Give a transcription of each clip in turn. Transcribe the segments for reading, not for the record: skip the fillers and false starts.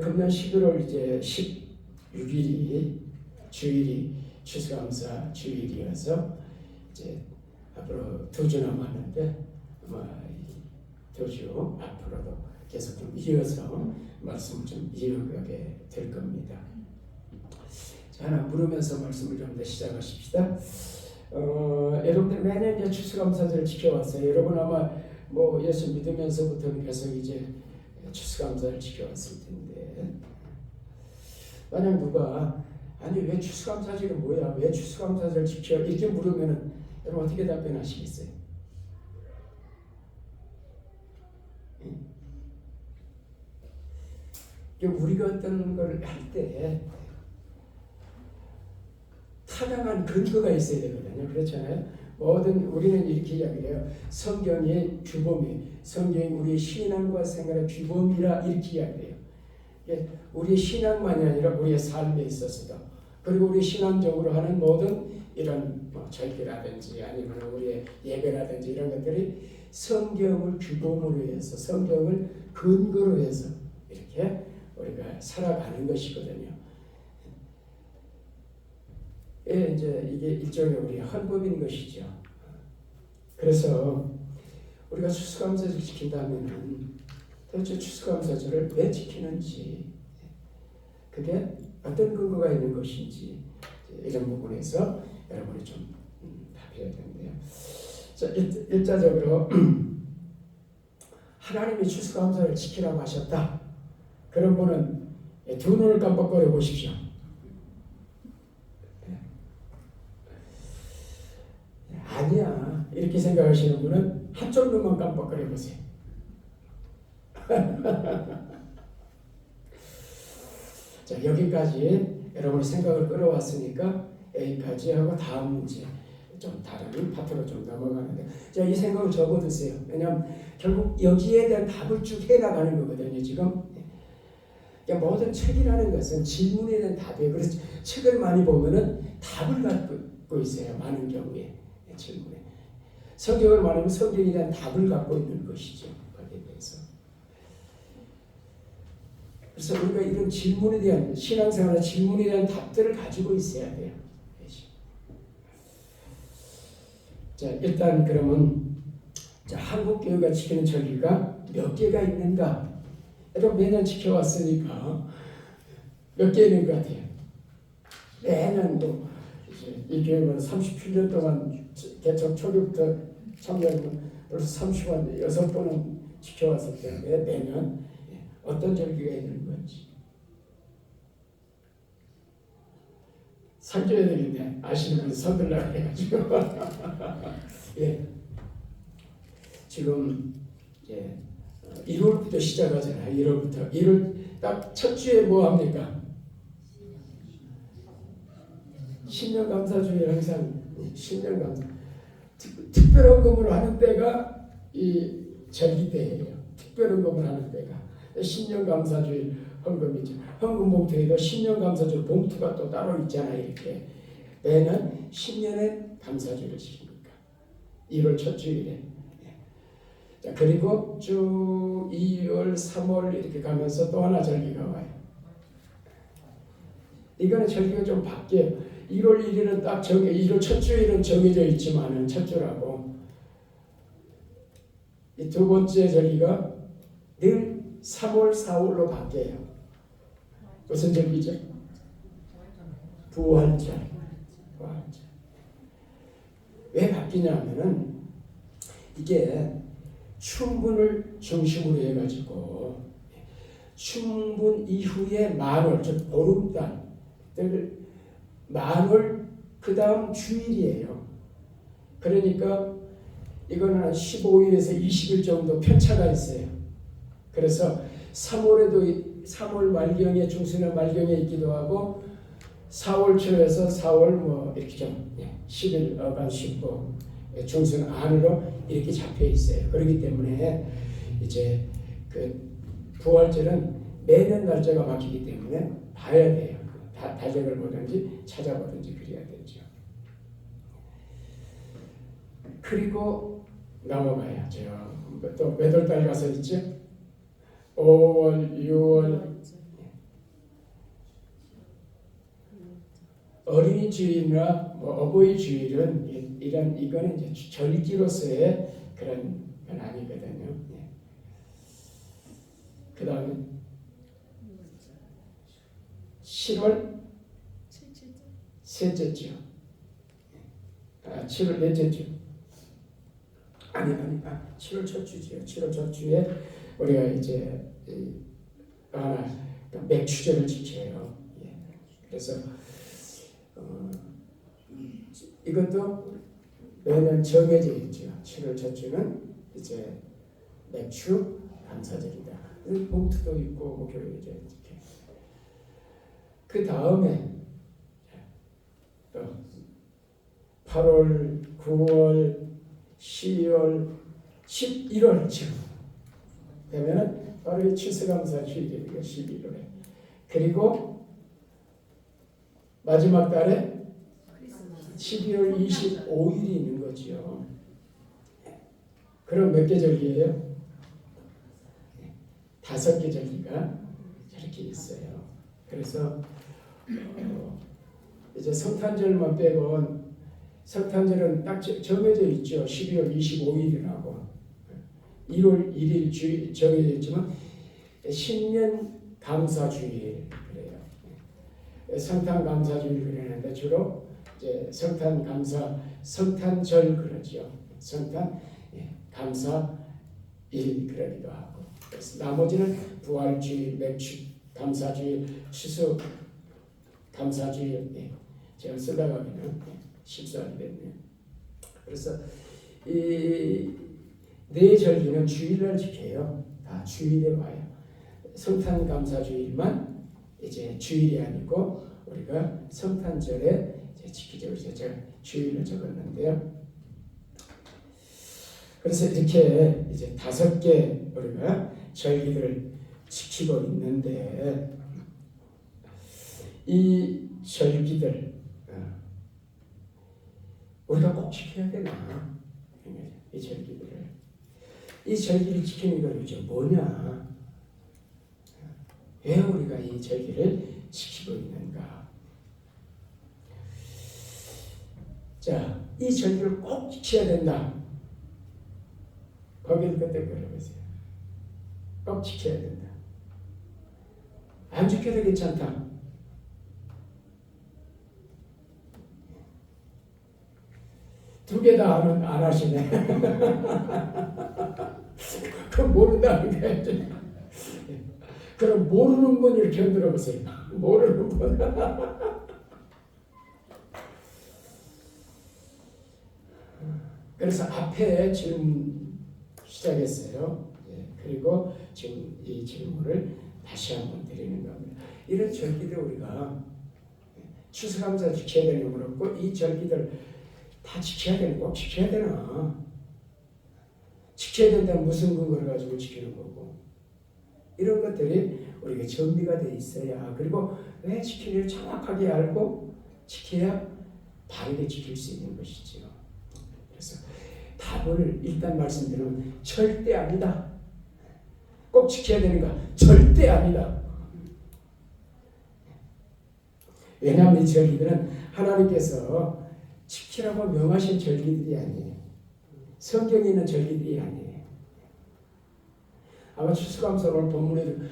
금년 11월 이제 16일이 주일이 추수감사 주일이어서 이제 앞으로 2주 남았는데 두 주 앞으로도 계속 좀 이어서 말씀을 좀 이어가게 될 겁니다. 자, 하나 물으면서 말씀을 좀 더 시작하십시다. 여러분들 매년 이제 추수감사절을 지켜왔어요. 여러분 아마 뭐 예수 믿으면서부터 계속 이제 추수감사를 지켜왔을 텐데, 만약 누가 아니 왜 추수감사절이 뭐야? 왜 추수감사절을 지켜? 이렇게 물으면은 여러분 어떻게 답변하시겠어요? 우리가 어떤 걸 할 때 타당한 근거가 있어야 되거든요. 그렇잖아요. 우리는 이렇게 이야기해요. 성경의 규범이, 성경이 우리의 신앙과 생활의 규범이라 이렇게 이야기해요. 우리의 신앙만이 아니라 우리의 삶에 있어서도, 그리고 우리 신앙적으로 하는 모든 이런 절기라든지 아니면 우리의 예배라든지 이런 것들이 성경을 규범으로 해서, 성경을 근거로 해서 이렇게 우리가 살아가는 것이거든요. 이제 이게 일종의 우리의 헌법인 것이죠. 그래서 우리가 추수감사절을 지킨다면은 도대체 추수감사절을 왜 지키는지, 그게 어떤 근거가 있는 것인지, 이런 부분에서 여러분이 좀 답해야 되는데요. 자, 일자적으로 하나님이 추수감사를 지키라고 하셨다. 그런 분은 두 눈을 깜빡거려 보십시오. 아니야 이렇게 생각하시는 분은 한쪽 눈만 깜빡거려 보세요. 자, 여기까지 여러분이 생각을 끌어왔으니까 여기까지 하고 다음 문제 좀 다른 파트로 좀 넘어가는데, 자, 이 생각을 적어두세요. 왜냐하면 결국 여기에 대한 답을 쭉 해나가는 거거든요. 지금 모든 책이라는 것은 질문에 대한 답이에요. 그래서 책을 많이 보면은 답을 갖고 있어요. 많은 경우에 질문에. 성경을 말하면 성경에 대한 답을 갖고 있는 것이죠. 거기에 대해서. 그래서 우리가 이런 질문에 대한, 신앙생활의 질문에 대한 답들을 가지고 있어야 돼요. 자, 일단 그러면 한국 교회가 지키는 절기가 몇 개가 있는가? 여러분 매년 지켜왔으니까 몇 개 있는 것 같아요. 매년도 이 교회는 37년 동안 개척 초기부터 참여하면 벌써 36번은 지켜왔을 텐데 매년 어떤 절기가 있는 건지 살펴야 되겠네. 아시는 분 서둘러야 해가지고. 예. 지금 1월부터 시작하잖아요. 1월부터. 1월 딱 첫 주에 뭐 합니까? 신년 감사주일 항상 신년 감사. 특별한 금을 하는 때가 이 절기 때예요. 특별한 금을 하는 때가 신년 감사주일 헌금이죠. 헌금 봉투에도 신년 감사주일 봉투가 또 따로 있잖아요. 이렇게 매년 신년의 감사주일을 지킵니까? 1월 첫 주일에. 자, 그리고 쭉 2월, 3월 이렇게 가면서 또 하나 절기가 와요. 이거는 절기가 좀 바뀌어요. 1월 1일은 딱 1월 첫 주일은 정해져 있지만은 첫 주라고. 이 두 번째 절기가 늘 3월, 4월로 바뀌어요. 무슨 절기죠? 부활절. 부활절. 왜 바뀌냐면은 이게 춘분을 중심으로 해가지고 춘분 이후에 만월, 즉 보름달, 만월 그 다음 주일이에요. 그러니까 이거는 한 15일에서 20일 정도 편차가 있어요. 그래서 3월에도 3월 말경에 중순의 말경에 있기도 하고 4월 초에서 4월 뭐 이렇게 좀 10일 어간 19 중순 안으로 이렇게 잡혀 있어요. 그렇기 때문에 이제 그 부활절은 매년 날짜가 바뀌기 때문에 봐야 돼요. 달력을 보든지 찾아보든지 그래야 되죠. 그리고 넘어가야죠. 또 몇 월 달 가서 있죠? 5월, 6월 어린이 주일이나 뭐 어버이 주일은 이거는 이제 절기로서의 그런 건 아니거든요. 예. 그 다음에 7월 셋째 주, 7월 넷째 주, 7월 첫 주지요. 7월 첫 주에 우리가 이제 맥주절을 지켜요. 예. 그래서 이것도 매년 정해져 있죠. 7월 첫 주는 이제 맥주 감사절이다. 봉투도 있고 뭐 이제 이렇게. 그 다음에 8월, 9월, 12월, 11월쯤 되면은 바로 추수감사 주일이에요. 11월에. 그리고 마지막 달에 12월 25일이 있는 거죠. 그럼 몇 개 절기예요? 5개 절기가 저렇게 있어요. 그래서 이제 성탄절만 빼고 성탄절은 딱 정해져 있죠. 12월 25일이라고 1월 1일 정해져 있지만 신년 감사주일 그래요. 성탄 감사주일 그러는데 주로 이제 성탄 감사 성탄절 그러죠. 성탄 감사일 그러기도 하고. 그래서 나머지는 부활주일, 맥주 감사주일, 추수 감사주일 제가 쓰다가 그냥 실수하게 됐네요. 그래서 이 네 절기는 주일날 지켜요. 다 주일에 와요. 성탄 감사주일만 이제 주일이 아니고 우리가 성탄절에 지키죠. 그래서 제가 주일을 적었는데요. 그래서 이렇게 이제 5개 우리가 절기들을 지키고 있는데 이 절기들 우리가 꼭 지켜야 되나? 이 절기들을. 이 절기를 지키는 건 이제 뭐냐? 왜 우리가 이 절기를 지키고 있는가? 자, 이 절기를 꼭 지켜야 된다. 거기를 그때 물어보세요. 꼭 지켜야 된다. 안 지켜도 괜찮다. 두 개 다 안 하시네. 그럼 모른다는 거예요. 그럼 모르는 분 이렇게 흔들어 보세요. 모르는 분. 그래서 앞에 질문 시작했어요. 그리고 지금 이 질문을 다시 한번 드리는 겁니다. 이런 절기들 우리가 추수감사 지켜야 되는 건 없고 이 절기들 다 지켜야 되는 꼭 지켜야 되나? 지켜야 된다면 무슨 근거를 가지고 지키는 거고 이런 것들이 우리가 정리가 돼 있어야 그리고 왜 지키는지 정확하게 알고 지켜야 바르게 지킬 수 있는 것이죠. 그래서 답을 일단 말씀드리면 절대 아니다. 꼭 지켜야 되는가? 절대 아니다. 왜냐하면 이 절기들은 하나님께서 지키라고 명하신 절기들이 아니에요. 성경에 있는 절기들이 아니에요. 아마 추수감사 오늘 본문에도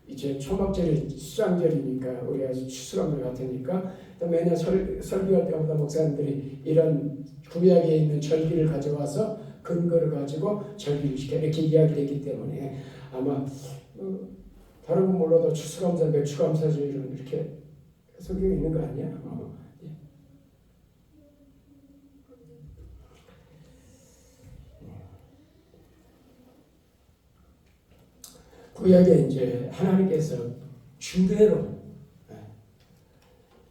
이제 초막절이 수장절이니까 우리가 추수감사 같으니까 또 매년 설교할 때마다 목사님들이 이런 구약에 있는 절기를 가져와서 근거를 가지고 절기를 지켜 이렇게 이야기를 했기 때문에 아마 다른 건 몰라도 추수감사, 맥주감사절은 이렇게 성경에 있는 거 아니야? 구약에 이제 하나님께서 주례로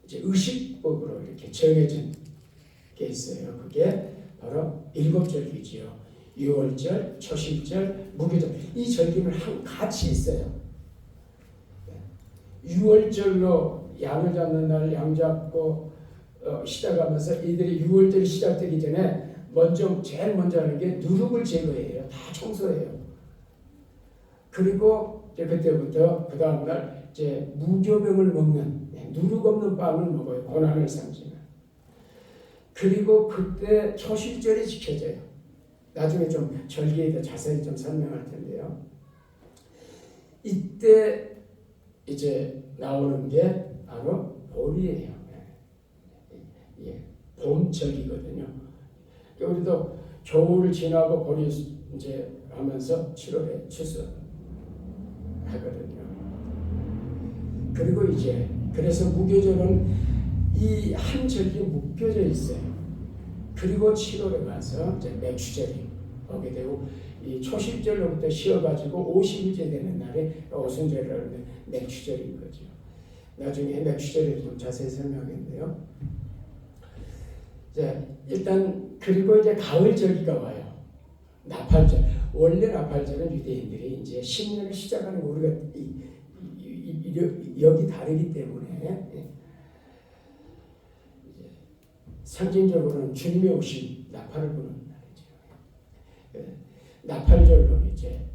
이제 의식법으로 이렇게 정해진 게 있어요. 그게 바로 7절기지요. 유월절, 초실절, 무교절. 이 절기는 같이 있어요. 유월절로 양을 잡는 날 양 잡고 시작하면서 이들이 유월절이 시작되기 전에 제일 먼저 하는 게 누룩을 제거해요. 다 청소해요. 그리고 이제 그때부터 그 다음날 이제 무교병을 먹는 누룩 없는 빵을 먹어요. 고난을 상징하는. 그리고 그때 초실절이 지켜져요. 나중에 좀 절기에 대해 자세히 좀 설명할 텐데요. 이때 이제 나오는 게 바로 보리예요. 예, 봄절이거든요. 우리도 겨울을 지나고 보리 이제 하면서 7월에 추수하거든요. 그리고 이제 그래서 무교절은 이 한 절기 묶여져 있어요. 그리고 7월에 가서 이제 맥추절이 오게 되고 이 초실절로부터 쉬어가지고 50일째 되는 날에 오순절이라고 하는데 맥추절인 거죠. 나중에 맥추절에 좀 자세히 설명하겠는데요. 자, 일단 그리고 이제 가을절기가 와요. 나팔절. 원래 나팔절은 유대인들이 이제 신년을 시작하는 거 우리가 여기 다르기 때문에 상징적으로는 주님이 오신 나팔을 부는 날이죠. 나팔절로 이제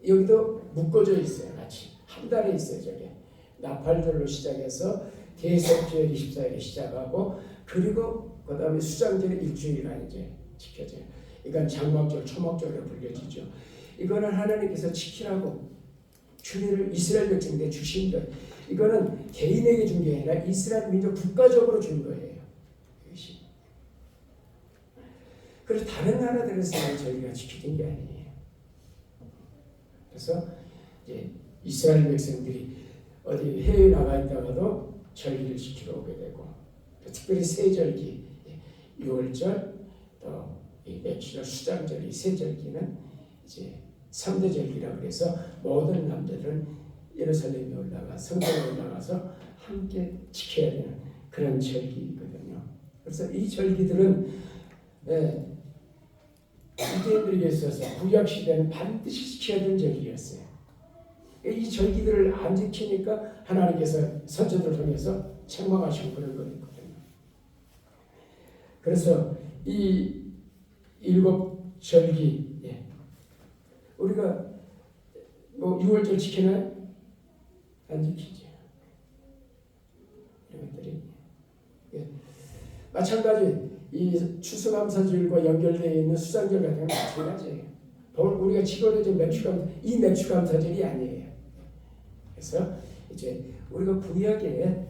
여기도 묶어져 있어요. 같이 한 달에 있어요. 저게 나팔절로 시작해서 대석절 24일에 시작하고 그리고 그 다음에 수장절이 일주일간 이제 지켜져요. 이건 장막절, 초막절로 불려지죠. 이거는 하나님께서 지키라고 주례를 이스라엘 백성들에 주신 것. 이거는 개인에게 준 게 아니라 이스라엘 민족 국가적으로 준 거예요. 이것이. 그래서 다른 나라들에서는 저희가 지켜진 게 아니에요. 그래서 이제 이스라엘 백성들이 어디 해외에 나가 있다가도 절기를 지키러 오게 되고 특별히 세절기, 6월절, 또 맥추절, 수장절 이 세 절기는 이제 3대 절기라 그래서 모든 남자들은 예루살렘에 올라가 성전에 올라가서 함께 지켜야 되는 그런 절기거든요. 그래서 이 절기들은 유대인들에게 있어서 구약 시대는 반드시 지켜야 되는 절기였어요. 이 절기들을 안 지키니까 하나님께서 선지자들을 통해서 책망하시고 그런 거거든요. 그래서 이 7 절기 우리가 뭐 6월절 지키나요? 안 지키죠. 이것들이 마찬가지 이 추수감사절과 연결되어 있는 수장절 같은 건 마찬가지예요. 우리가 7월에 이 맥추감사절이 아니에요. 그래서 이제 우리가 구약에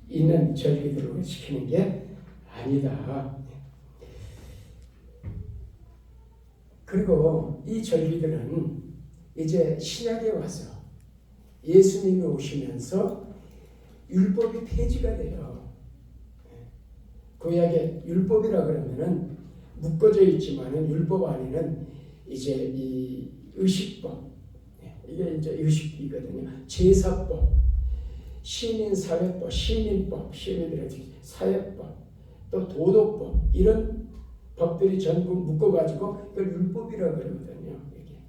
있는 절기들을 지키는 게 아니다. 그리고 이 절기들은 이제 신약에 와서 예수님이 오시면서 율법이 폐지가 돼요. 구약의 율법이라 그러면은 묶어져 있지만은 율법 안에는 이제 이 의식법, 이게 이제 의식이거든요. 제사법, 시민사회법, 시민법, 시민들의 사회법, 또 도덕법 이런 법들이 전부 묶어가지고 이걸 율법이라고 그러거든요. 이게.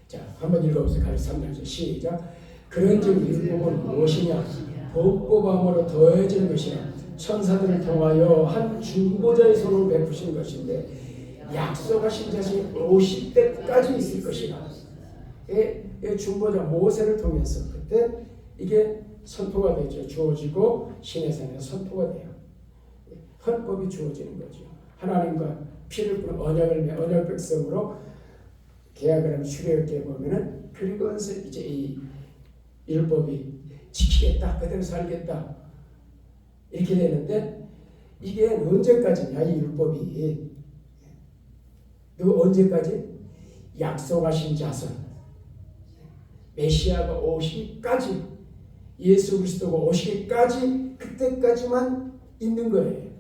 자, 한번 읽어보세요. 가르 3장에서 시작. 그런즉 율법은 무엇이냐? 법법함으로 더해진 것이라 천사들을 통하여 한 중보자의 손으로 베푸신 것인데 약속하신 자신이 50대까지 있을 것이라. 중보자 모세를 통해서 그때 이게 선포가 되죠. 주어지고 시내산에서 선포가 돼요. 헌법이 주어지는 거죠. 하나님과 피를 뿌린 언약 백성으로 계약을 하면 출애굽기에 보면은 그리고서 이제 이 율법이 지키겠다, 그대로 살겠다 이렇게 되는데 이게 언제까지냐 이 율법이 언제까지? 약속하신 자손 메시아가 오시기까지 예수 그리스도가 오시기까지 그때까지만 있는 거예요.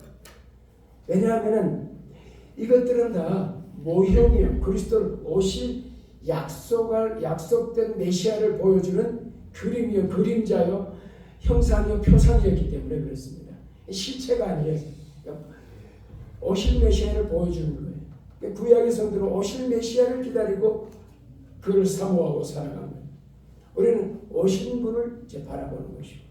왜냐하면은 이것들은 다 모형이요. 그리스도를 오실 약속된 메시아를 보여주는 그림이요, 그림자요, 형상이요, 표상이었기 때문에 그렇습니다. 실체가 아니에요. 오실 메시아를 보여주는 거예요. 구약의 성도는 오실 메시아를 기다리고 그를 사모하고 살아간 거예요. 우리는 오신 분을 이제 바라보는 것이고.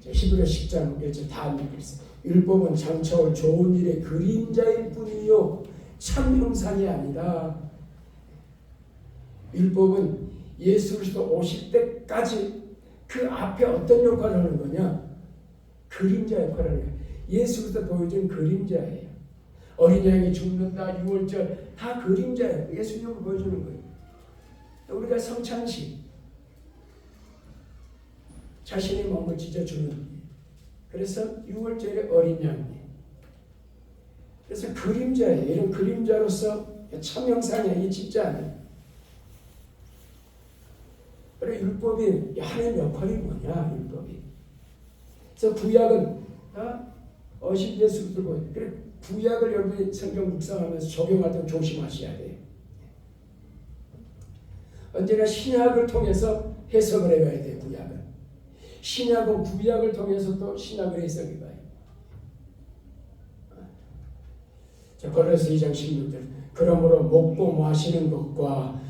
히브리 10장 이제 다 읽겠어요. 율법은 장차올 좋은 일의 그림자일 뿐이요 참 형상이 아니다. 율법은 예수 그리스도 오실 때까지 그 앞에 어떤 역할을 하는 거냐? 그림자 역할을 하는 거야. 예수 그리스도 보여준 그림자예요. 어린 양이 죽는다, 유월절 다 그림자예요. 예수님을 보여주는 거예요. 우리가 성찬식 자신의 몸을 찢어주는, 그래서 6월절에 어린 양이에요. 그래서 그림자예요. 이런 그림자로서 참 형상이 이게 진짜 아니에요. 그리고 율법이 하는 역할이 뭐냐? 율법이. 그래서 구약은 어신 예수 들고, 그래 구약을 여러분이 성경 묵상하면서 적용할 때 조심하셔야 돼요. 언제나 신약을 통해서 해석을 해가야 돼요. 구약은. 신약은 구약을 통해서 또 신약을 해석해가요. 자, 고린도서 2장 16절. 그러므로 먹고 마시는 것과,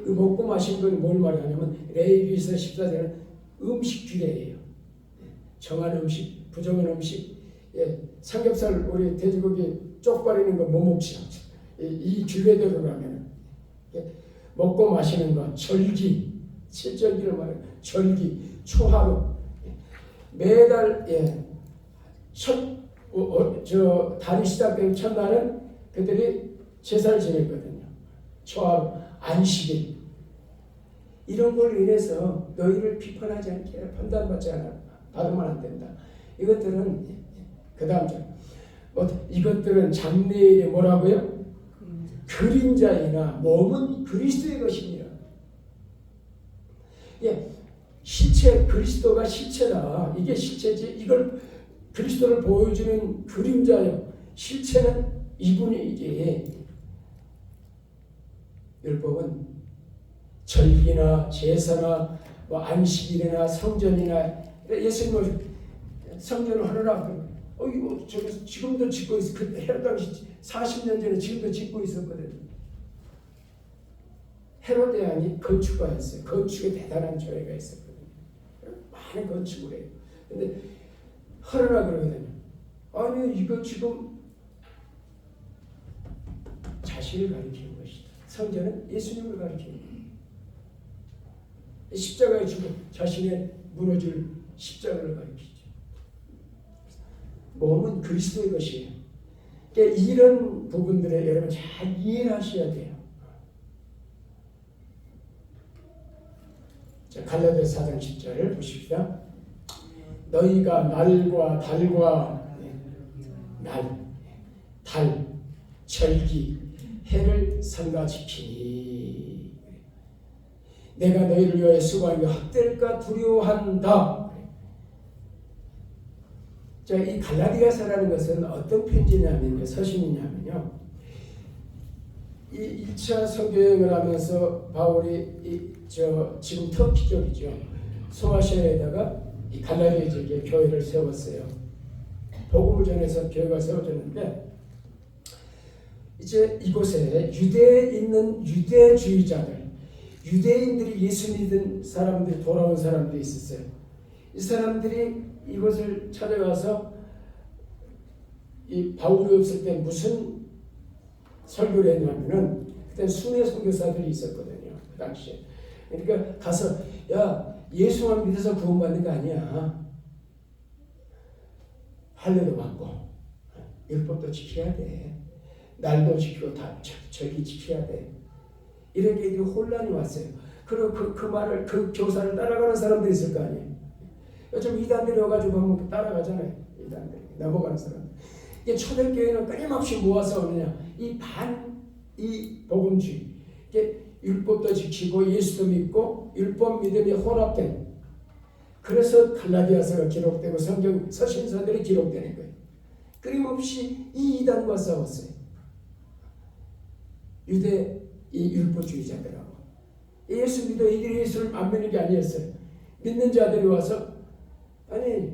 먹고 마시는 건 뭘 말하냐면 레위기서 14절은 음식 규례예요. 정한 음식, 부정한 음식. 삼겹살 우리 돼지고기 쪽발리는 거 못 먹지. 이 규례대로라면 먹고 마시는 것, 절기, 7절기를 말해요. 절기, 초하루. 매달 달이 시작된 첫날은 그들이 제사를 지냈거든요. 초하루, 안식일. 이런 걸로 인해서 너희를 비판하지 않게 판단받지 받으면 안 된다. 이것들은 그 다음 절. 이것들은 장래일에 뭐라고요? 그림자이나 몸은 그리스도의 것입니다. 실체, 그리스도가 실체다. 이게 실체지. 이걸 그리스도를 보여주는 그림자요. 실체는 이분이지. 율법은 절기나 제사나 안식일이나 성전이나 예수님을 성전을 하느라 이거 저기 지금도 짓고 있어. 그 헤롯 당시 40년 전에 지금도 짓고 있었거든요. 헤롯 왕이 건축가였어요. 건축에 대단한 조예가 있었거든요. 많은 건축을 해요. 근데 하느라 그러거든요. 아니 이거 지금 자신을 가리키는 것이다. 성전은 예수님을 가리키는 거예요. 십자가에 죽어 자신의 무너질 십자가를 가리키죠. 몸은 그리스도의 것이에요. 그러니까 이런 부분들에 여러분 잘 이해하셔야 돼요. 자, 갈라디아서 4장 10절을 보십시다. 너희가 날과 달과 달, 절기, 해를 삼가 지키니 내가 너희를 위하여 수고하며 헛될까 두려워한다. 자, 이 갈라디아서라는 것은 어떤 편지냐면요, 서신이냐면요, 이 1차 선교여행을 하면서 바울이 지금 터키 쪽이죠, 소아시아에다가 이 갈라디아 지역에 교회를 세웠어요. 복음을 전해서 교회가 세워졌는데, 이제 이곳에 유대에 있는 유대주의자들, 유대인들이 예수 믿은 사람들이 돌아온 사람들이 있었어요. 이 사람들이 이곳을 찾아가서 이 바울이 없을 때 무슨 설교를 했냐면은, 그때 순회 선교사들이 있었거든요. 그 당시에. 그러니까 가서 야, 예수만 믿어서 구원받는 거 아니야. 할례도 받고 율법도 지켜야 돼. 날도 지키고 다 절기 지켜야 돼. 이런 게 혼란이 왔어요. 그리고 그 말을, 그 교사를 따라가는 사람들이 있을 거 아니에요. 요즘 이단들이 와가지고 한번 따라가잖아요. 이단들이 넘어가는 사람. 이게 초대교회는 끊임없이 모아서 오느냐, 이 복음주의, 이게 율법도 지키고 예수도 믿고 율법 믿음이 혼합된, 그래서 갈라디아서가 기록되고 성경 서신서들이 기록되는 거예요. 끊임없이 이 이단과 싸웠어요. 유대 이 율법주의자들하고. 예수 믿어 이들이 예수를 안 믿는 게 아니었어요. 믿는 자들이 와서 아니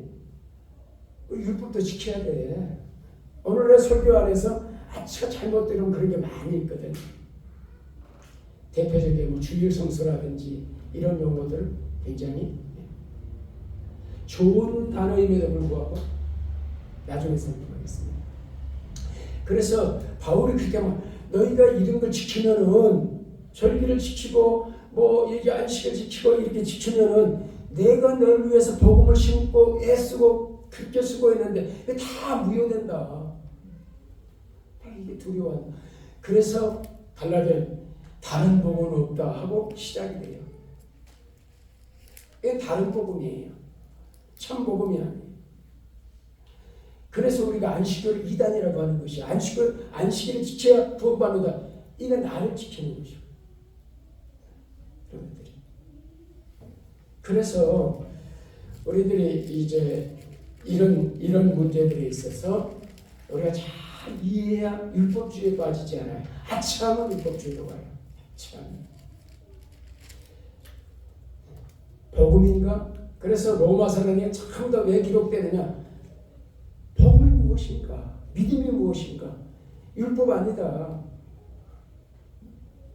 율법도 지켜야 돼. 오늘의 설교 안에서 아주 잘못되는 그런 게 많이 있거든. 대표적인 뭐 주일 성수라든지 이런 용어들 굉장히 좋은 단어임에도 불구하고 나중에 설명하겠습니다. 그래서 바울이 그렇게 막 너희가 이런 걸 지키면은 절기를 지키고 뭐 이게 안식을 지키고 이렇게 지키면은 내가 너를 위해서 복음을 심고 애쓰고 그렇게 수고했는데 다 무효된다. 이게 두려워한다. 그래서 갈라디아 다른 복음은 없다 하고 시작이 돼요. 이게 다른 복음이에요. 참 복음이 아니에요. 그래서 우리가 안식일을 이단이라고 하는 것이 안식일을 지켜야 구원받는다. 이건 나를 지키는 것이고. 여러분들이. 그래서 우리들이 이제 이런 문제들에 있어서 우리가 잘 이해해야 율법주의에 빠지지 않아요. 아차하면 율법주의로 가요. 아차하면. 복음인가? 그래서 로마서는 참 더 왜 기록되느냐? 복음이 무엇인가? 믿음이 무엇인가? 율법 아니다.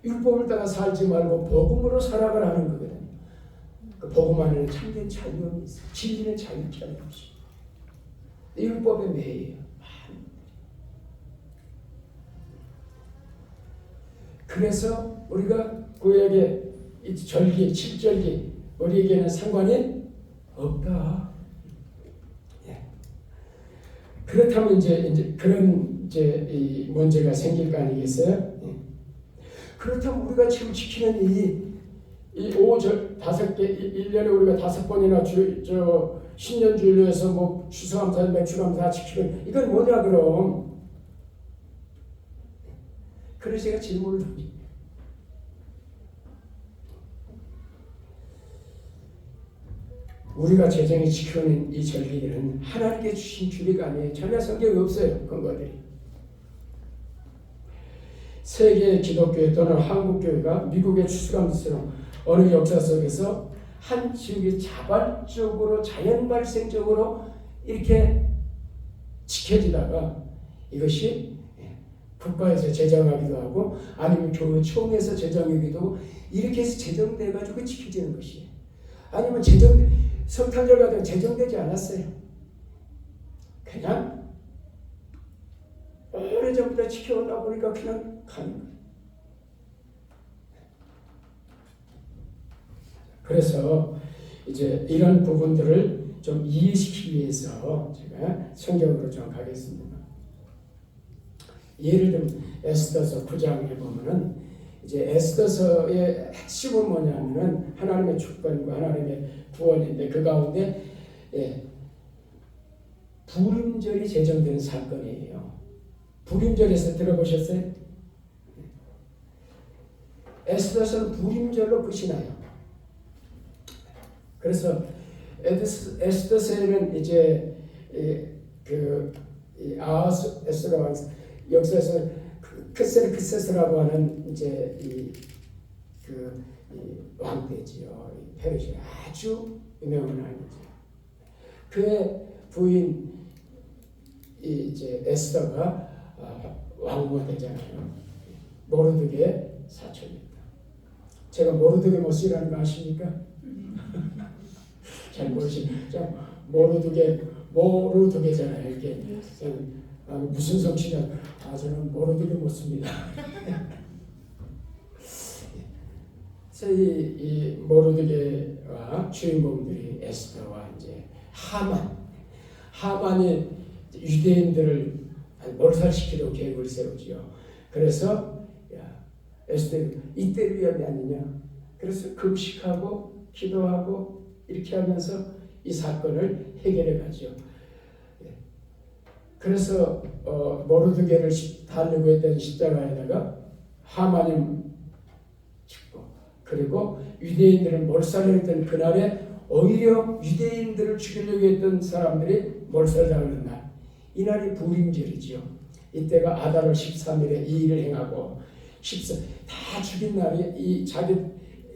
율법을 따라 살지 말고 복음으로 살아가라는 거거든요. 그 복음 안에는 참된 자유함이 있어요. 진리는 자유케 하는 것이. 율법의 매예요. 그래서 우리가 구약의 절기, 7절기 우리에게는 상관이 없다. 예. 그렇다면 이제 그런 이 문제가 생길 거 아니겠어요? 예. 그렇다면 우리가 지금 지키는 이 5절 5개 1년에 우리가 5번이나 신년주일로해서 뭐 추수감사, 매출감사 지키는 이건 뭐냐 그럼? 그래서 제가 질문을 던집니다. 우리가 제정에 지켜낸 이 절기들은 하나님께 주신 규례가 아니에요. 전혀 성경에 없어요. 근거들이. 세계 기독교 또는 한국교회가 미국의 추수감사처럼 어느 역사 속에서 한 지역이 자발적으로 자연 발생적으로 이렇게 지켜지다가 이것이 국가에서 제정하기도 하고 아니면 교회 총회에서 제정하기도 하고 이렇게 해서 제정돼 가지고 지켜지는 것이에요. 아니면 성탄절과 제정되지 않았어요. 그냥 오래전부터 지켜오다 보니까 그냥 가는 거예요. 그래서 이제 이런 부분들을 좀 이해시키기 위해서 제가 성경으로 좀 가겠습니다. 예를 들면 에스더서 9장에 보면은 이제 에스더서의 핵심은 뭐냐면은 하나님의 주권과 하나님의 구원인데 그 가운데 불임절이 제정되는 사건이에요. 불임절에서 들어보셨어요? 에스더서는 불임절로 끝이 나요. 그래서 에스더서에는 이제 아하스 에스더가 역사에서 크세스라고 하는 이제 이 왕대지요. 페르시아 아주 유명한 왕이죠. 그의 부인 이제 에스더가 왕후가 되잖아요. 모르드게 사촌입니다. 제가 모르드게 못쓰라는 거 아십니까? 잘 모르시죠? 모르드게잖아요. 이게 무슨 성취냐? 저는 모르드게 못 씁니다. 그래서 이 모르드게와 주인공들이 에스더와 이제 하만이 유대인들을 몰살시키려고 계획을 세우지요. 그래서 에스더 이때 위험이 아니냐. 그래서 금식하고 기도하고 이렇게 하면서 이 사건을 해결해 가죠. 그래서 모르드게를 달려고 했던 십자가에다가 하만이 죽고 그리고 유대인들을 몰살했던 그날에 오히려 유대인들을 죽이려고 했던 사람들이 몰살당하는 날. 이 날이 불임절이죠. 이때가 아달월 13일에 이 일을 행하고 다 죽인 날이 이 자기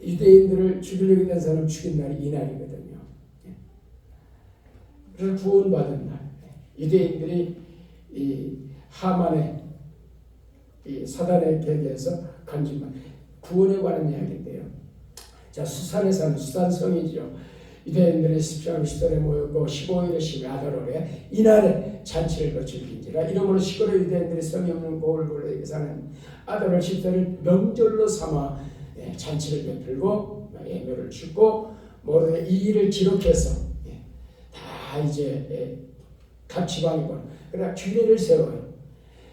유대인들을 죽이려고 했던 사람 죽인 날이 이 날이거든요. 그래서 구원받은 날. 유대인들이 이 하만의 이 사단의 계계에서 간직만 구원에 관한 이야기인데요. 자, 수산에 사는 수산성이죠. 유대인들의 십시간 시절에 모였고 15일의 심히 아달월에 이날에 잔치를 거칠긴지라. 이러므로 시골의 유대인들이 성이 없는 고을고을에 사는 아달월 10절을 명절로 삼아 잔치를 베풀고 예물을 주고 모르게 이 일을 기록해서 다 이제 각 지방이고 그러나 규례를 세워요.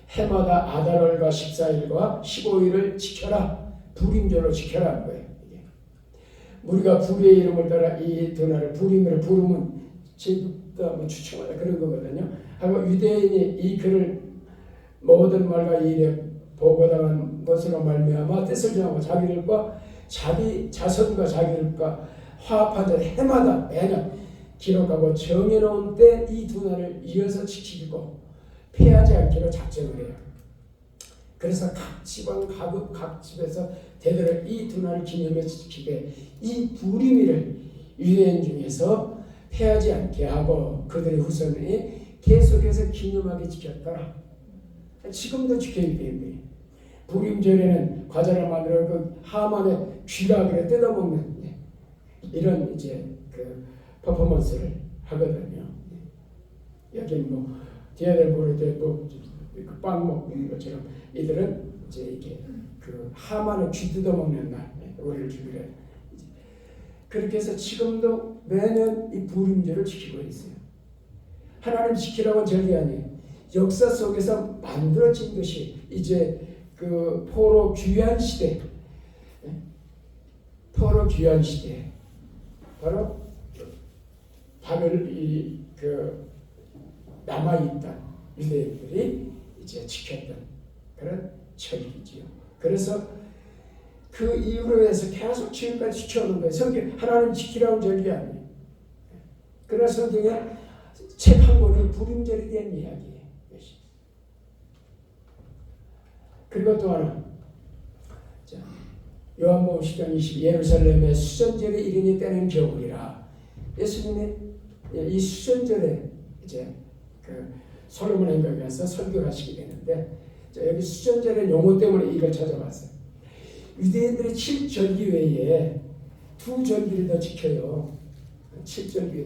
해마다 아달월과 14일과 15일을 지켜라. 불임절로 지켜라 한 거예요. 우리가 불의 이름을 따라 이 두 날을 불임으로 부르면 제국다 뭐 추첨하다 그런 거거든요. 하고 유대인이 이 글을 모든 말과 일에 보고당한 것으로 말미암아 뜻을 정하고 자기들과 자기 자손과 자기들과 화합한 자 해마다 매년 기록하고 정해놓은 때 이 두 날을 이어서 지키고 패하지 않기로 작정을 해요. 그래서 각 지방 각 집에서 대대로 이 두 날을 기념해 지키되 이 불임일을 유대인 중에서 패하지 않게 하고 그들의 후손이 계속해서 기념하게 지켰더라. 지금도 지켜야 되는데 불임절에는 과자를 만들어 그 하만의 쥐라그를 뜯어먹는 이런 이제 그 퍼포먼스를 하거든요. 여기는 뭐 디아델 모르되 뭐빵 먹는 것처럼 이들은 이제 이게 그 하만의 쥐 뜯어먹는 날 우리를 주기로 그렇게 해서 지금도 매년 이 불임절을 지키고 있어요. 하나님 지키라고 한 절기 아니에요. 역사 속에서 만들어진 것이 이제 그 포로 귀환 시대, 포로 귀환 시대, 바로 바벨 그 남아 있던 유대인들이 이제 지켰던 그런 절기지요. 그래서 그 이후로 해서 계속 지금까지 지켜오는 거예요. 성경 하나님 지키라는 절기 아니에요. 그러나 성경에 책 한 권이 불임절에 대한 이야기예요. 그리고 또 하나, 요한복음 10장 20 예루살렘의 수전절에 이르니 때는 겨울이라. 예수님의 이 수전절에 이제 그 솔로몬 행각에서 설교를 하시게 되는데 여기 수전절의 용어 때문에 이걸 찾아봤어요. 유대인들이 7절기 외에 2절기를 더 지켜요. 7절기.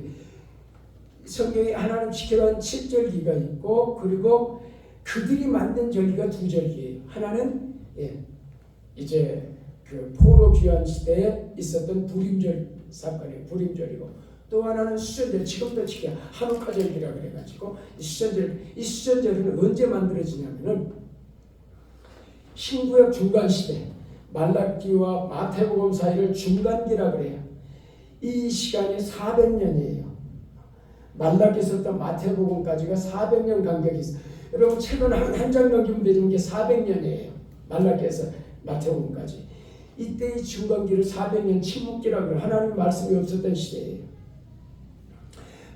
성경에 하나님 지켜라는 7절기가 있고 그리고 그들이 만든 절기가 2절기예요. 하나는 이제 그 포로 귀환 시대에 있었던 불임절 사건이에요. 불임절이고 또 하나는 수전절, 지금도 지켜 한우카 절기라고 그래가지고 이 수전절은 언제 만들어지냐면은 신구약 중간 시대 말라기와 마태복음 사이를 중간기라 그래요. 이 시간이 400년이에요. 말라기에서부터 마태복음까지가 400년 간격이 있어요. 여러분 책은 한 장 넘기면 되는 게 400년이에요. 말라기에서 마태복음까지. 이때의 중간기를 400년 침묵기라고 해요. 하나님 말씀이 없었던 시대예요.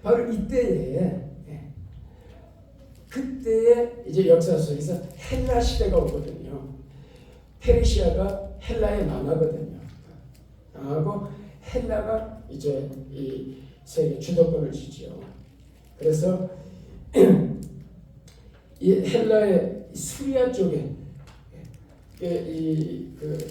바로 이때에 그때의 이제 역사 속에서 헬라 시대가 오거든요. 페르시아가 헬라의 망하거든요. 망하고 헬라가 이제 이 세계 주도권을 쥐죠. 그래서 이 헬라의 수리아 쪽에 그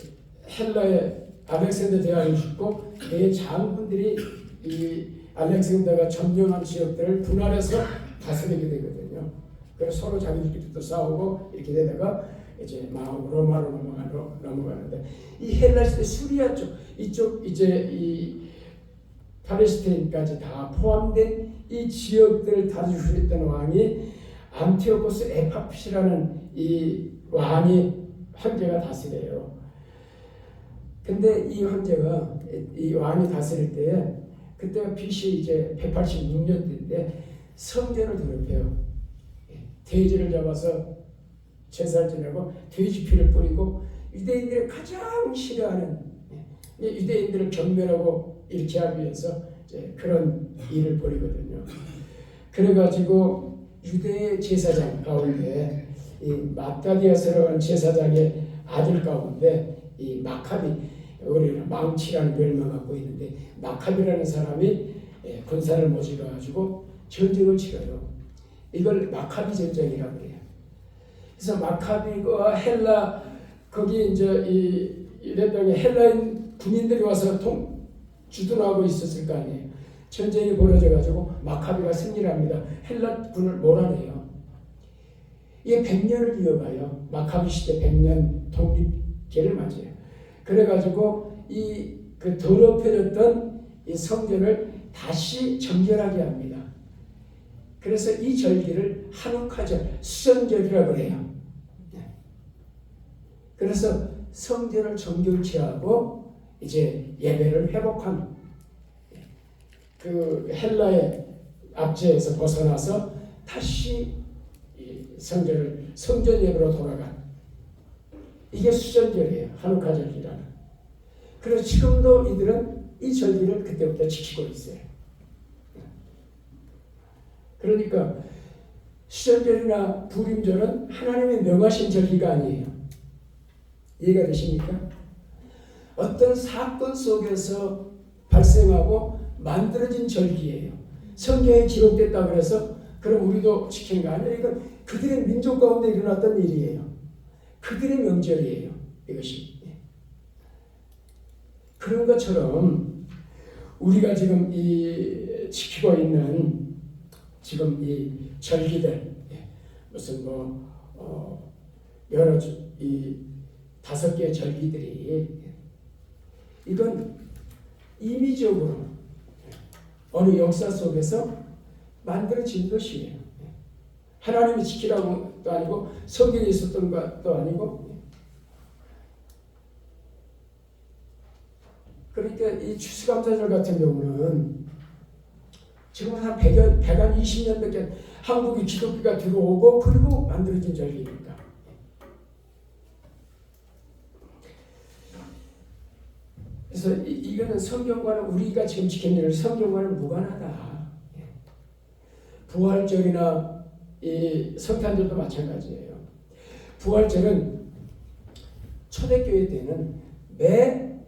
헬라의 알렉산더 대왕이 죽고 그의 장군들이 이 알렉산더가 점령한 지역들을 분할해서 다스리게 되거든요. 그래서 서로 자기들끼리 또 싸우고 이렇게 되다가 이제 로마로 넘어가는데 이 헬라 시대 수리아 쪽 이쪽 이제 이 팔레스타인까지 다 포함된 이 지역들을 다스렸던 왕이 안티오코스 에파피라는 이 황제가 다스려요. 근데 이 황제가 이 왕이 다스릴 때 그때가 BC 이제 186년대인데 성전을 더럽혀요. 돼지를 잡아서 제사를 지내고 돼지 피를 뿌리고 유대인들이 가장 싫어하는 유대인들을 경멸하고 이렇게 하기 위해서 이제 그런 일을 벌이거든요. 그래가지고 유대 제사장 가운데 이 마따디아스라는 제사장의 아들 가운데 이 마카비 우리는 망치라는 별명을 갖고 있는데 마카비라는 사람이 군사를 모집해가지고 전쟁을 치러요. 이걸 마카비 전쟁이라고 해요. 그래서 마카비가 헬라 거기 이제 이 땅에 헬라인 군인들이 와서 주둔하고 있었을 거 아니에요. 전쟁이 벌어져가지고 마카비가 승리를 합니다. 헬라 군을 몰아내요. 이게 100년을 이어가요. 마카비 시대 100년 독립기를 맞아요. 그래가지고 그 더럽혀졌던 이 성전을 다시 정결하게 합니다. 그래서 이 절기를 한우카절, 수전절이라고 그래요. 그래서 성전을 정결케 하고 이제 예배를 회복한 그 헬라의 압제에서 벗어나서 다시 성전 예배로 돌아간 이게 수전절이에요. 한우카절이라는. 그래서 지금도 이들은 이 절기를 그때부터 지키고 있어요. 그러니까 수전절이나 부림절은 하나님의 명하신 절기가 아니에요. 이해가 되십니까? 어떤 사건 속에서 발생하고 만들어진 절기예요. 성경에 기록됐다고 해서 그럼 우리도 지키는 거 아니에요. 이건 그들의 민족 가운데 일어났던 일이에요. 그들의 명절이에요. 이것이. 그런 것처럼 우리가 지금 지키고 있는 지금 이 절기들, 무슨 여러 이 5개의 절기들이 이건 임의적으로 어느 역사 속에서 만들어진 것이에요. 하나님이 지키라고도 아니고 성경에 있었던 것도 아니고. 그러니까 이 추수감사절 같은 경우는 지금 한 120년밖에 한국이 기독교가 들어오고 그리고 만들어진 절기니까. 그래서 이거는 성경과는 우리가 지금 지키는 일 성경과는 무관하다. 부활절이나 이 성탄절도 마찬가지예요. 부활절은 초대교회 때는 매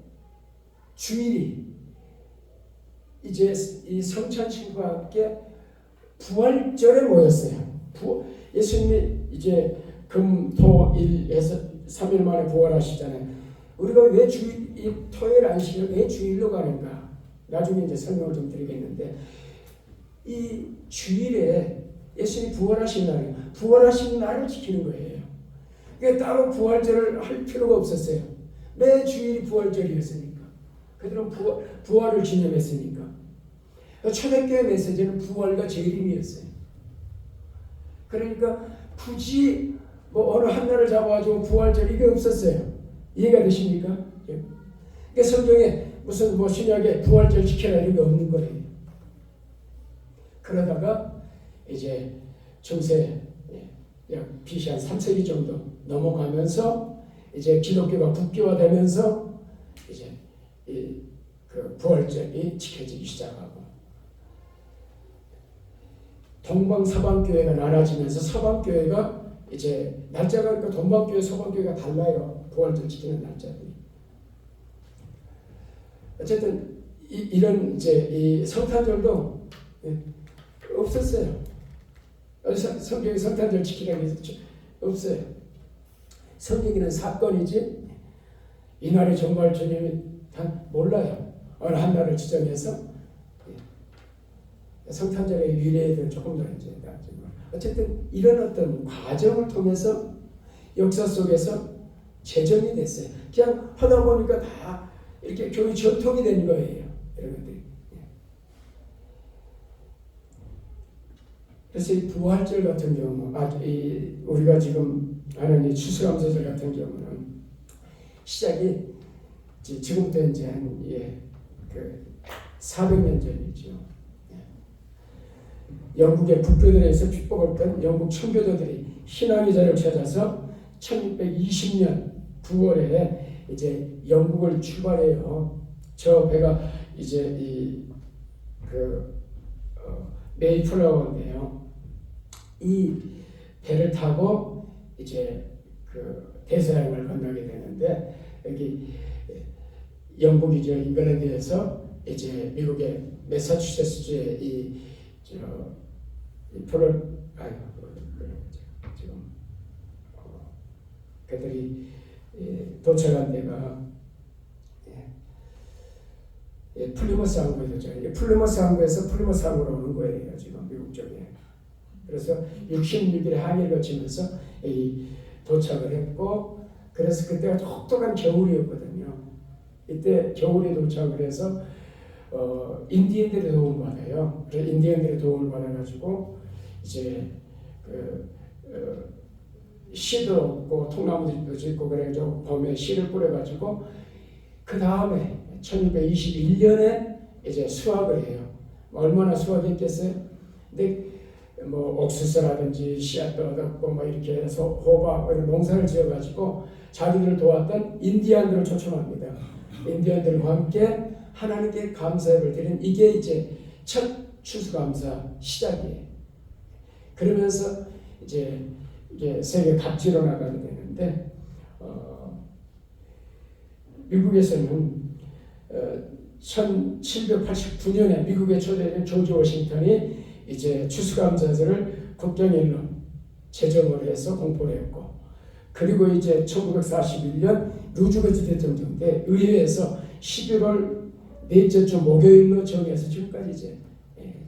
주일이 이제 이 성찬 친구와 함께 부활절에 모였어요. 예수님이 이제 금, 토, 일에서 3일 만에 부활하시잖아요. 우리가 왜 이 토요일 안식일을 왜 주일로 가는가? 나중에 이제 설명을 좀 드리겠는데 이 주일에 예수님이 부활하신 날이에요. 부활하신 날을 지키는 거예요. 그러니까 따로 부활절을 할 필요가 없었어요. 매 주일이 부활절이었으니까. 그들은 부활을 기념했으니까. 초대교회 메시지는 부활과 재림이었어요. 그러니까 굳이 어느 한 날을 잡아가지고 부활절 이게 없었어요. 이해가 되십니까? 그러니까 성경에 무슨 신약에 부활절 지켜라 이런 게 없는 거예요. 그러다가 이제 중세 약 BC 한 3세기 정도 넘어가면서 이제 기독교가 국교화되면서 이제 그 부활절이 지켜지기 시작하고 동방 서방교회가 나눠지면서 서방교회가 이제 날짜가 그러니까 동방교회 서방교회가 달라요. 부활절 지키는 날짜들이. 어쨌든 이런 이제 이 성탄절도 없었어요. 성경에 성탄절 지키라고 해서 없어요. 성경에는 사건이지 이날이 정말 주님이 다 몰라요. 어느 한 날을 지정해서 성탄절의 유래에 조금 더 이제 나지만 어쨌든 이런 어떤 과정을 통해서 역사 속에서 제정이 됐어요. 그냥 하다 보니까 다 이렇게 교회 전통이 된 거예요. 이런 것들이. 그래서 이 부활절 같은 경우, 우리가 지금 하는 이 추수감사절 같은 경우는 시작이 지금부터 이제 한 400년 전이죠. 영국의 국교들에 의해서 핍박을 받던 영국 청교도들이 희망의 자를 찾아서 1620년 9월에 이제 영국을 출발해요. 저 배가 이제 메이플라워인데요. 이 배를 타고 이제 그 대서양을 건너게 되는데 여기 영국이죠. 잉글랜드에서 이제 미국의 매사추세츠주의 지금 그들이 도착한 데가 플리머스 항구에 도착해요. 플리머스 항구에서 플리머스 항구로 오는 거예요. 지금 미국 쪽에. 그래서 66일의 항해를 거치면서 도착을 했고, 그래서 그때가 혹독한 겨울이었거든요. 이때 겨울에 도착을 해서 인디언들의 도움을 받아요. 그래서 인디언들의 도움을 받아가지고 이제 씨도 없고 통나무들도 짓고 그래가지고 봄에 씨를 뿌려가지고 그 다음에 1221년에 이제 수확을 해요. 얼마나 수확했겠어요? 근데 뭐 옥수수라든지 씨앗도 얻었고 뭐 이렇게 해서 호박 이런 농사를 지어가지고 자기들을 도왔던 인디언들을 초청합니다. 인디언들과 함께 하나님께 감사를 드린 이게 이제 첫 추수감사 시작이에요. 그러면서 이제 이게 세계 각지로 나가게 되는데 미국에서는 1789년에 미국의 초대인 조지 워싱턴이 이제 추수감사절을 국경일로 제정을 해서 공포를 했고, 그리고 이제 1941년 루즈벨트 대통령 때 의회에서 11월 넷째 주 목요일로 정해서 지금까지 이제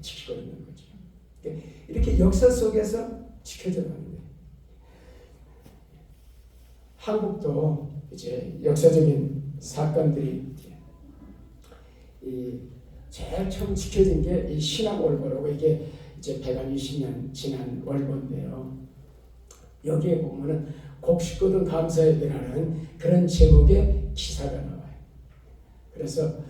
지키고 있는 거죠. 이렇게 역사 속에서 지켜져 가는 거예요. 한국도 이제 역사적인 사건들이 제일 처음 지켜진 게 이 신학월보라고, 이게 이제 120년 지난 월보인데요. 여기에 보면은 곡식거든 감사예배라는 그런 제목의 기사가 나와요. 그래서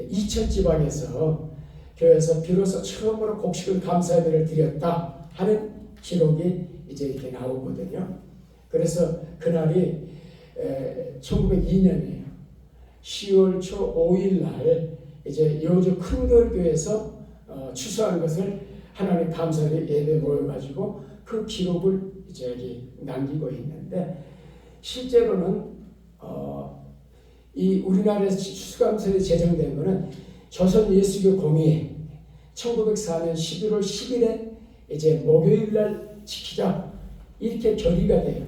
이천 지방에서 교회에서 비로소 처음으로 곡식거든 감사예배를 드렸다 하는 기록이 이제 이렇게 나오거든요. 그래서 그날이 1902년이에요. 10월 초 5일 날 이제 여주 큰걸교에서 추수한 것을 하나님 감사의 예배 모여가지고 그 기록을 이제 여기 남기고 있는데, 실제로는 이 우리나라에서 추수감사에 제정된 것은 조선 예수교 공의회 1904년 11월 10일에 이제 목요일 날 지키자 이렇게 결의가 돼요.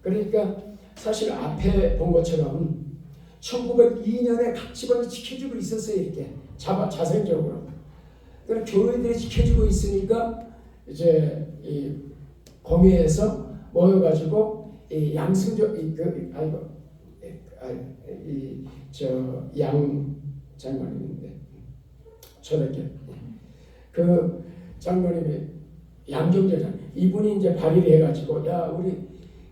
그러니까 사실 앞에 본 것처럼 1902년에 각 지방이 지켜주고 있었어요. 이렇게 자생적으로. 그럼 교회들이 지켜주고 있으니까 이제 이 공회에서 모여가지고 이 양승조 양 장관님인데 초대교 그 장관님이 양경재장 이분이 이제 발의를 해가지고 야 우리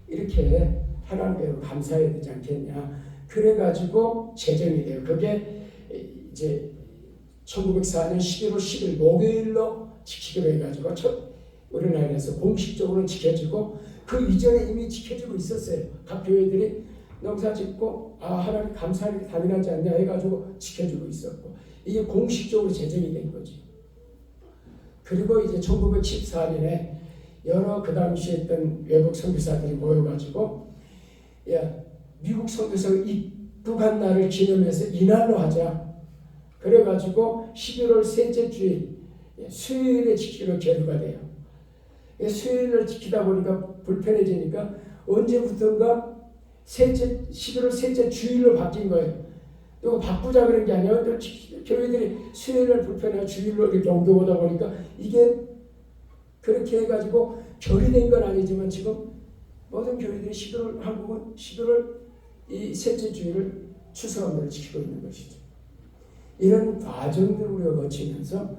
이렇게 하나님께 감사해야 되지 않겠냐. 그래가지고 제정이 돼요. 그게 이제 1904년 11월 10일 목요일로 지키기로 해가지고 우리나라에서 공식적으로 지켜지고, 그 이전에 이미 지켜지고 있었어요. 각 교회들이 농사 짓고 하나님 감사하는 게 당연하지 않냐 해가지고 지켜주고 있었고, 이게 공식적으로 제정이 된 거지. 그리고 이제 1914년에 여러 그 당시에 있던 외국 선교사들이 모여가지고 야 미국 선교사가 입국한 날을 기념해서 이날로 하자. 그래가지고 11월 셋째 주일 수요일에 지키기로 결의가 돼요. 수요일을 지키다 보니까 불편해지니까 언제부턴가 11월 셋째 주일로 바뀐 거예요. 이거 바꾸자 그런 게 아니라 교회들이 수요일을 불편해서 주일로 이렇게 옮겨오다 보니까 이게 그렇게 해가지고 결의된 건 아니지만 지금 모든 교회들이 11월, 한국은 11월 이 셋째 주일을 추수감사를 지키고 있는 것이죠. 이런 과정들을 우리가 거치면서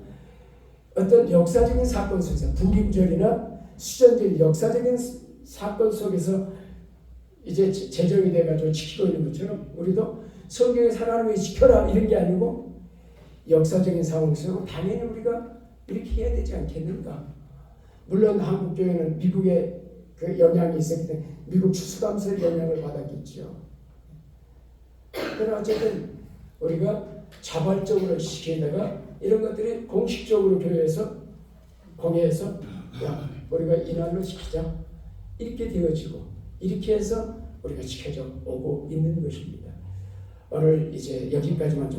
어떤 역사적인 사건 속에서 북임절이나 수전절 역사적인 사건 속에서 이제 제정이 돼가지고 지키고 있는 것처럼 우리도 성경에서 하나님이 지켜라 이런 게 아니고 역사적인 상황 속에서 당연히 우리가 이렇게 해야 되지 않겠는가. 물론 한국교회는 미국의 그 영향이 있었기 때문에 미국 추수감사의 영향을 받았겠죠. 그러나 어쨌든 우리가 자발적으로 지키다가 이런 것들이 공식적으로 교회에서 공회에서 야 우리가 이날로 지키자 이렇게 되어지고 이렇게 해서 우리가 지켜져 오고 있는 것입니다. 오늘 이제 여기까지만 좀